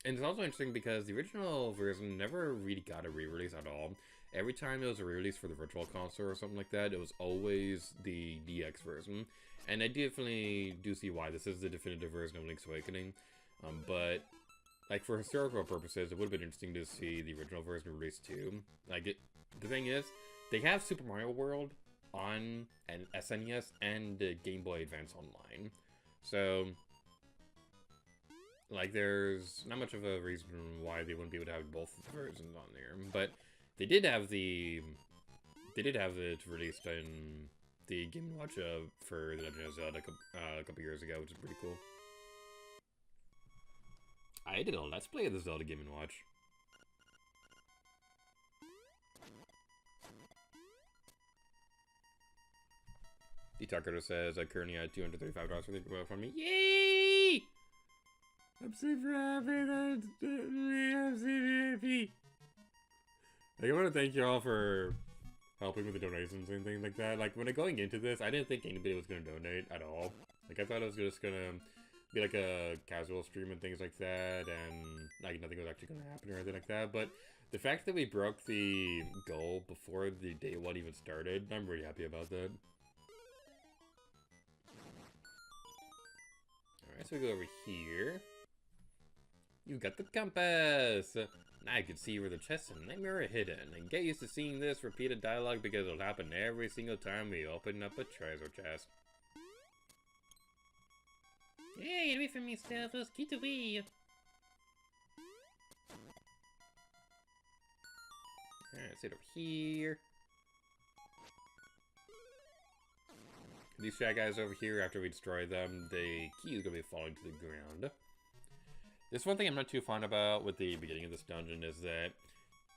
And it's also interesting because the original version never really got a re-release at all. Every time it was a re-release for the Virtual Console or something like that, it was always the DX version. And I definitely do see why this is the definitive version of Link's Awakening. But like for historical purposes, it would have been interesting to see the original version released too. Like the thing is, they have Super Mario World on an SNES and Game Boy Advance Online. So like there's not much of a reason why they wouldn't be able to have both versions on there. But they did have it released in the Game & Watch for The Legend of Zelda a couple years ago, which is pretty cool. I did a Let's Play of the Zelda Game & Watch. The Tucker says I currently had $235 for the from me. Yay! I'm super happy. I'm super happy. Like, I want to thank you all for helping with the donations and things like that. Like, when going into this, I didn't think anybody was going to donate at all. Like, I thought it was just going to be like a casual stream and things like that, and like nothing was actually going to happen or anything like that. But the fact that we broke the goal before the day one even started, I'm really happy about that. Alright, so we go over here. You got the compass! Now I can see where the chests and nightmare are hidden, and get used to seeing this repeated dialogue because it'll happen every single time we open up a treasure chest. Hey, get away from me, Stalfos! Get away! Alright, sit over here. These fat guys over here, after we destroy them, the key is going to be falling to the ground. There's one thing I'm not too fond about with the beginning of this dungeon is that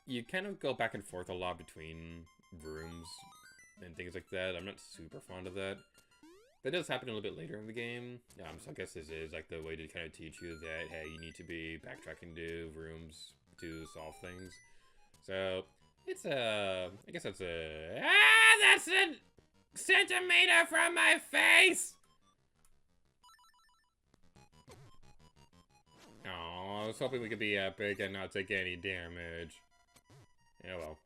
you kind of go back and forth a lot between rooms and things like that. I'm not super fond of that. That does happen a little bit later in the game. So I guess this is like the way to kind of teach you that, hey, you need to be backtracking to rooms to solve things. So it's I guess that's that's a centimeter from my face! Oh, I was hoping we could be epic and not take any damage. Yeah, well.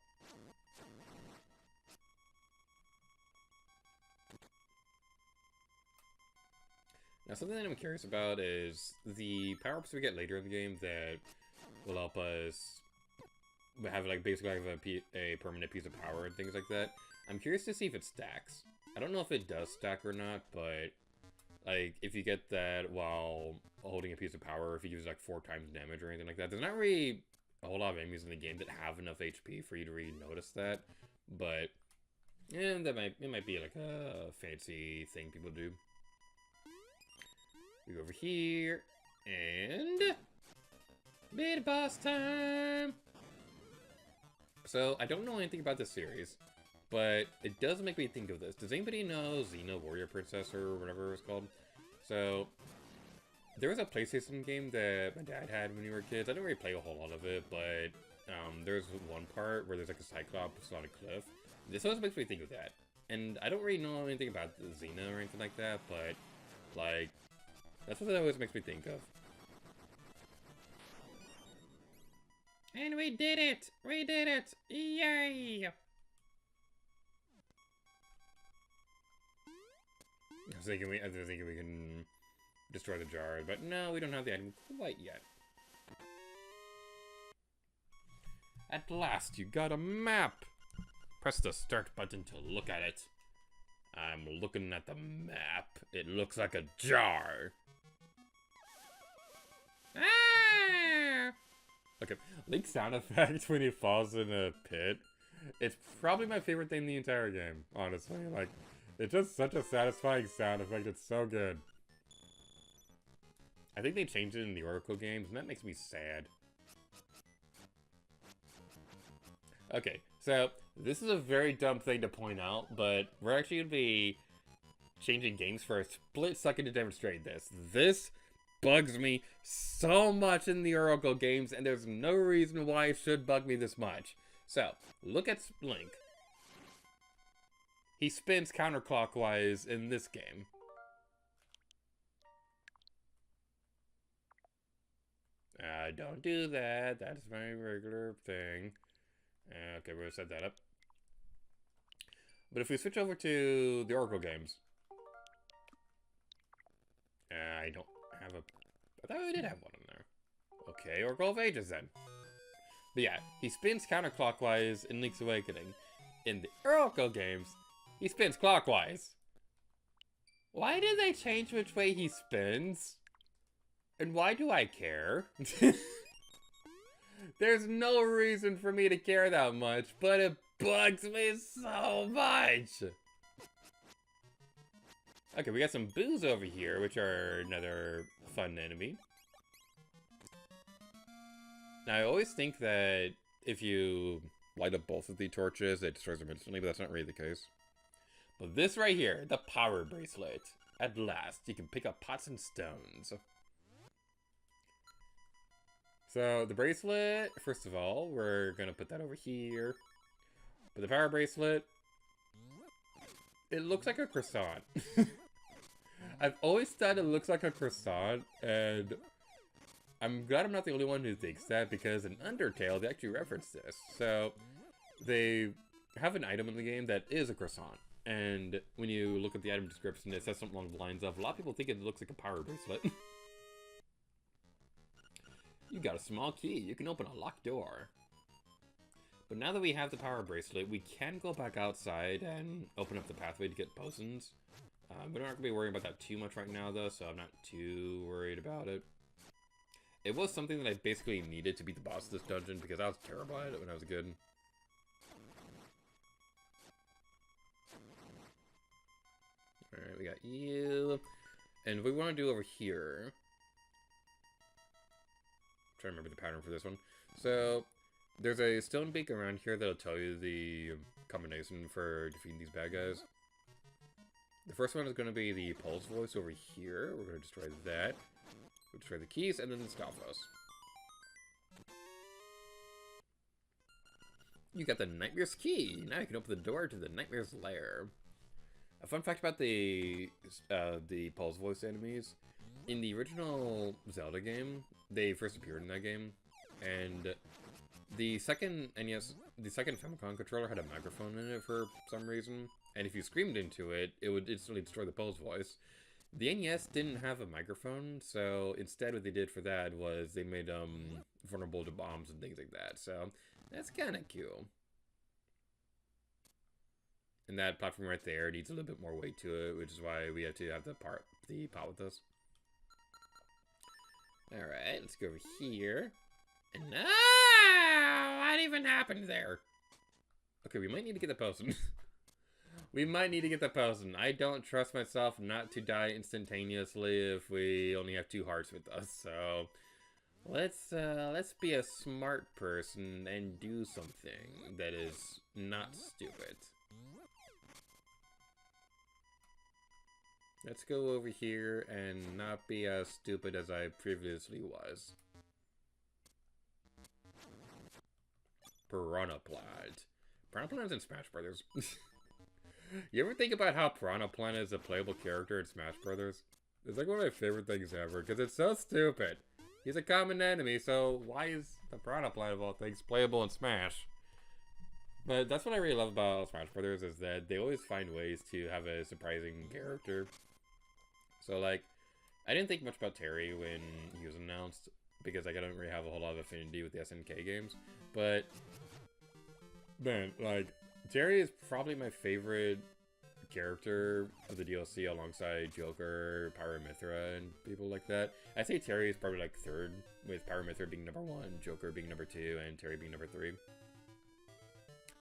Now, something that I'm curious about is the power-ups we get later in the game that will help us have, like, basically have a permanent piece of power and things like that. I'm curious to see if it stacks. I don't know if it does stack or not, but Like, if you get that while holding a piece of power, if you use like 4 times damage or anything like that, there's not really a whole lot of enemies in the game that have enough HP for you to really notice that. But, yeah, it might be like a fancy thing people do. We go over here, and mid boss time. So I don't know anything about this series, but it does make me think of this. Does anybody know Xena Warrior Princess or whatever it was called? So there was a PlayStation game that my dad had when we were kids. I didn't really play a whole lot of it, but there's one part where there's like a Cyclops on a cliff. This always makes me think of that. And I don't really know anything about Xena or anything like that, but like that's what it always makes me think of. And we did it! We did it! Yay! I was thinking we can destroy the jar, but no, we don't have the item quite yet. At last, you got a map! Press the start button to look at it. I'm looking at the map. It looks like a jar. Ah! Okay, Link's sound effect when he falls in a pit. It's probably my favorite thing in the entire game, honestly. Like, it's just such a satisfying sound effect. It's so good. I think they changed it in the Oracle games, and that makes me sad. Okay, so this is a very dumb thing to point out, but we're actually going to be changing games for a split second to demonstrate this. This bugs me so much in the Oracle games, and there's no reason why it should bug me this much. So, look at Link. He spins counterclockwise in this game. Don't do that. That's my regular thing. Okay, we're gonna set that up. But if we switch over to the Oracle games, I don't have a... I thought we did have one in there. Okay, Oracle of Ages then. But yeah, he spins counterclockwise in Link's Awakening. In the Oracle games, he spins clockwise. Why did they change which way he spins? And why do I care? There's no reason for me to care that much, but it bugs me so much. Okay, we got some boos over here, which are another fun enemy. Now, I always think that if you light up both of the torches, it destroys them instantly, but that's not really the case. But this right here, the power bracelet. At last, you can pick up pots and stones. So, the bracelet, first of all, we're gonna put that over here. But the power bracelet, it looks like a croissant. I've always thought it looks like a croissant, and I'm glad I'm not the only one who thinks that, because in Undertale, they actually reference this. So, they have an item in the game that is a croissant. And when you look at the item description, it says something along the lines of, a lot of people think it looks like a power bracelet. You got a small key. You can open a locked door. But now that we have the power bracelet, we can go back outside and open up the pathway to get potions. We're not going to be worrying about that too much right now, though, so I'm not too worried about it. It was something that I basically needed to beat the boss of this dungeon, because I was terrible at it when I was a kid. Alright, we got you. And what we want to do over here... I'm trying to remember the pattern for this one. So, there's a stone beak around here that'll tell you the combination for defeating these bad guys. The first one is going to be the Pulse Voice over here. We're going to destroy that. We'll destroy the keys, and then the Stalfos. You got the Nightmare's Key. Now you can open the door to the Nightmare's Lair. A fun fact about the Pulse Voice enemies. In the original Zelda game, they first appeared in that game, and the second Famicom controller had a microphone in it for some reason, and if you screamed into it, it would instantly destroy the Pulse Voice. The NES didn't have a microphone, so instead what they did for that was they made vulnerable to bombs and things like that, so that's kind of cool. And that platform right there needs a little bit more weight to it, which is why we have to have the pot with us. Alright, let's go over here. And no! What even happened there? Okay, we might need to get the potion. We might need to get the potion. I don't trust myself not to die instantaneously if we only have 2 hearts with us, so let's be a smart person and do something that is not stupid. Let's go over here and not be as stupid as I previously was. Piranha Plant. Piranha Plant is in Smash Brothers. You ever think about how Piranha Plant is a playable character in Smash Brothers? It's like one of my favorite things ever, because it's so stupid. He's a common enemy, so why is the Piranha Plant of all things playable in Smash? But that's what I really love about Smash Brothers, is that they always find ways to have a surprising character. So, like, I didn't think much about Terry when he was announced, because I don't really have a whole lot of affinity with the SNK games. But, man, like, Terry is probably my favorite character of the DLC alongside Joker, Pyra/Mythra, and people like that. I'd say Terry is probably like 3rd, with Pyra/Mythra being number 1, Joker being number 2, and Terry being number 3.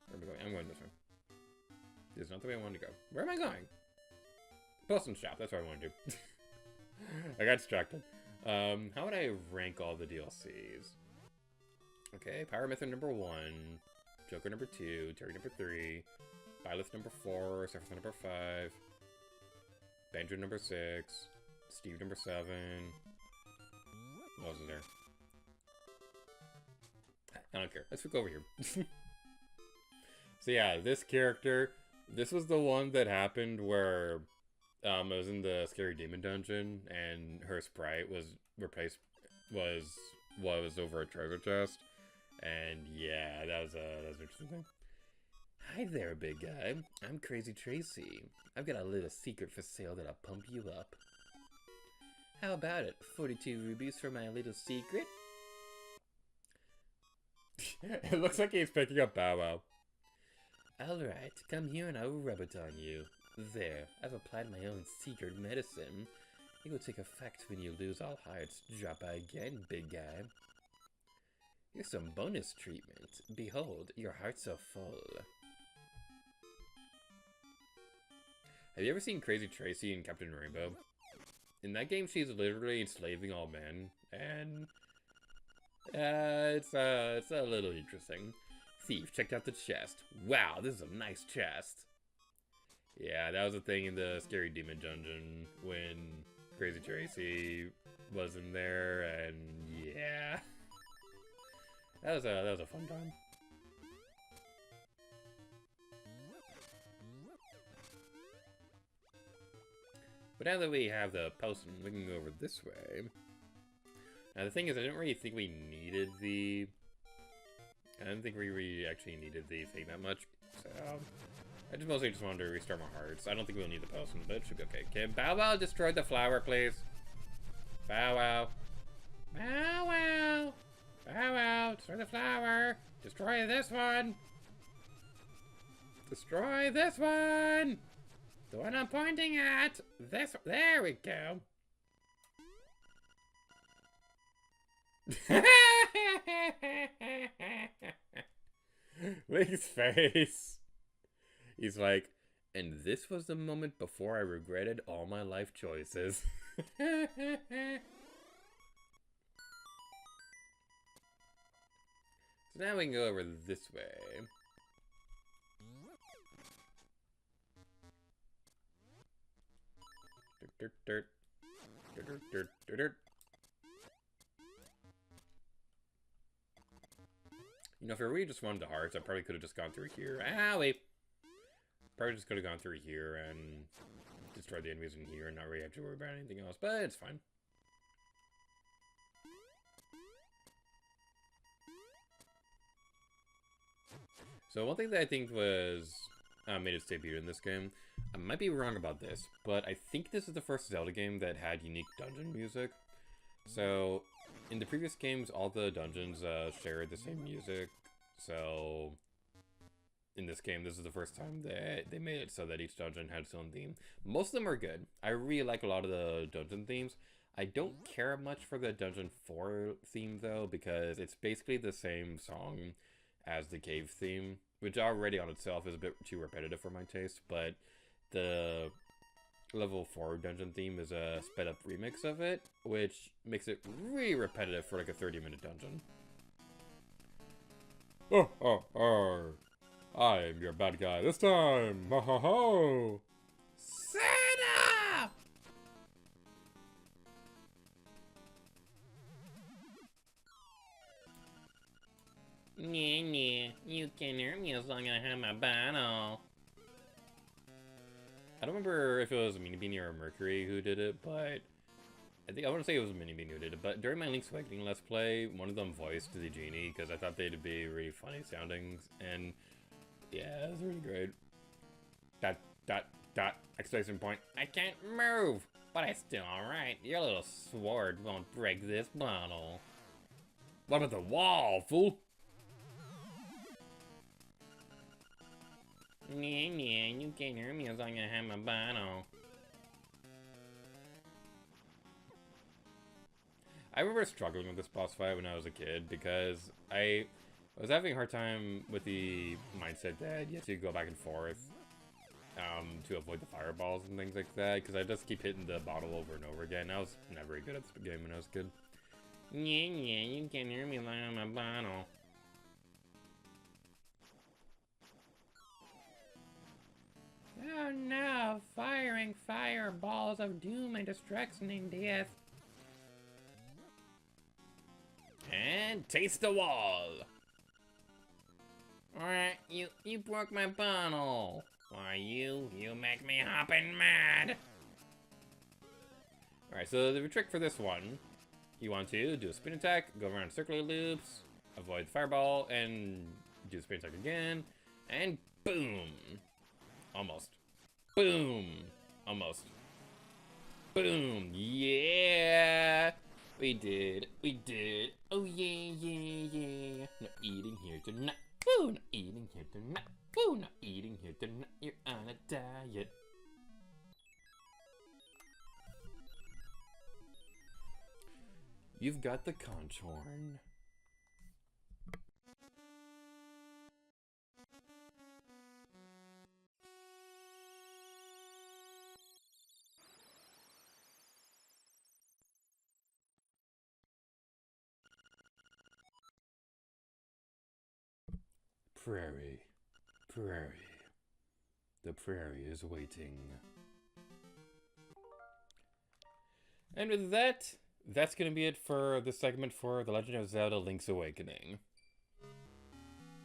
Where am I going? I'm going this way. This is not the way I wanted to go. Where am I going? Potion shop, that's what I want to do. I got distracted. How would I rank all the DLCs? Okay, Pyra/Mythra number 1, Joker number 2, Terry number 3, Byleth number 4, Sephiroth number 5, Banjo number 6, Steve number 7. What else is there? I don't care. Let's look over here. So yeah, this character, this was the one that happened where it was in the Scary Demon Dungeon, and her sprite was replaced, was over a treasure chest. And yeah, that was an interesting thing. Hi there, big guy. I'm Crazy Tracy. I've got a little secret for sale that'll pump you up. How about it? 42 rubies for my little secret? It looks like he's picking up Bow Wow. Alright, come here and I'll rub it on you. There, I've applied my own secret medicine. It will take effect when you lose all hearts. Drop by again, big guy. Here's some bonus treatment. Behold, your hearts are full. Have you ever seen Crazy Tracy in Captain Rainbow? In that game, she's literally enslaving all men, and it's a little interesting. Thief, checked out the chest. Wow, this is a nice chest. Yeah, that was a thing in the Scary Demon Dungeon when Crazy Tracy was in there, and yeah, that was a fun time. But now that we have the potion, we can go over this way. Now the thing is, I don't really think we needed the... I don't think we really actually needed the thing that much. So, I just mostly just wanted to restart my hearts. I don't think we'll need the potion, but it should be okay. Can Bow Wow destroy the flower, please? Bow Wow. Bow Wow. Bow Wow, destroy the flower. Destroy this one. Destroy this one. The one I'm pointing at! This, there we go! Link's face! He's like, and this was the moment before I regretted all my life choices. So now we can go over this way. Dirt, dirt, dirt, dirt, dirt, dirt, dirt. You know, if I really just wanted the hearts, I probably could have just gone through here. Ah, wait. Probably just could have gone through here and destroyed the enemies in here and not really have to worry about anything else, but it's fine. So one thing that I think was made its debut in this game, I might be wrong about this, but I think this is the first Zelda game that had unique dungeon music. So, in the previous games, all the dungeons shared the same music, so in this game, this is the first time that they made it so that each dungeon had its own theme. Most of them are good. I really like a lot of the dungeon themes. I don't care much for the Dungeon 4 theme, though, because it's basically the same song as the cave theme, which already on itself is a bit too repetitive for my taste, but the level 4 dungeon theme is a sped up remix of it, which makes it really repetitive for like a 30-minute dungeon. Oh, I am your bad guy this time! Ho ho ho! Santa! Nah, you can hear me as long as I have my bottle. I don't remember if it was Mini Beanie or Mercury who did it, but I want to say it was Mini Beanie who did it. But during my Link's Awakening Let's Play, one of them voiced the genie because I thought they'd be really funny sounding, and yeah, it was really great. Dot, exclamation point. I can't move, but I'm still alright. Your little sword won't break this bottle. What about the wall, fool? Nah, you can't hear me as long as I have my bottle. I remember struggling with this boss fight when I was a kid because I was having a hard time with the mindset that you have to go back and forth to avoid the fireballs and things like that, because I just keep hitting the bottle over and over again. I was never very good at this game when I was a kid. Yeah, you can't hear me as long as I have my bottle. Oh no, firing fireballs of doom and destruction and death. And taste the wall. Alright, you broke my bottle. Why you make me hoppin' mad. Alright, so the trick for this one, you want to do a spin attack, go around circular loops, avoid the fireball, and do the spin attack again, and boom. Almost. Boom. Almost. Boom. Yeah. We did. Oh yeah. Not eating here tonight. Woo, not eating here tonight. Woo, not eating here tonight. You're on a diet. You've got the conch horn. Prairie. The prairie is waiting. And with that, that's going to be it for this segment for The Legend of Zelda Link's Awakening.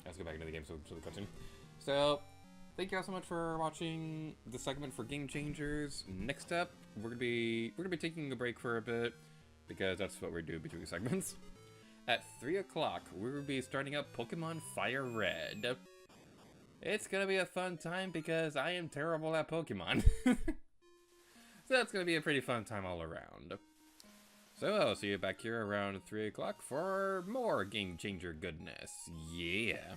Let's go back into the game so the cutscene. So, thank you all so much for watching the segment for Game Changers. Next up, we're gonna be taking a break for a bit, because that's what we do between segments. At 3 o'clock, we will be starting up Pokemon Fire Red. It's gonna be a fun time because I am terrible at Pokemon. So it's gonna be a pretty fun time all around. So I'll see you back here around 3 o'clock for more Game Changer goodness. Yeah.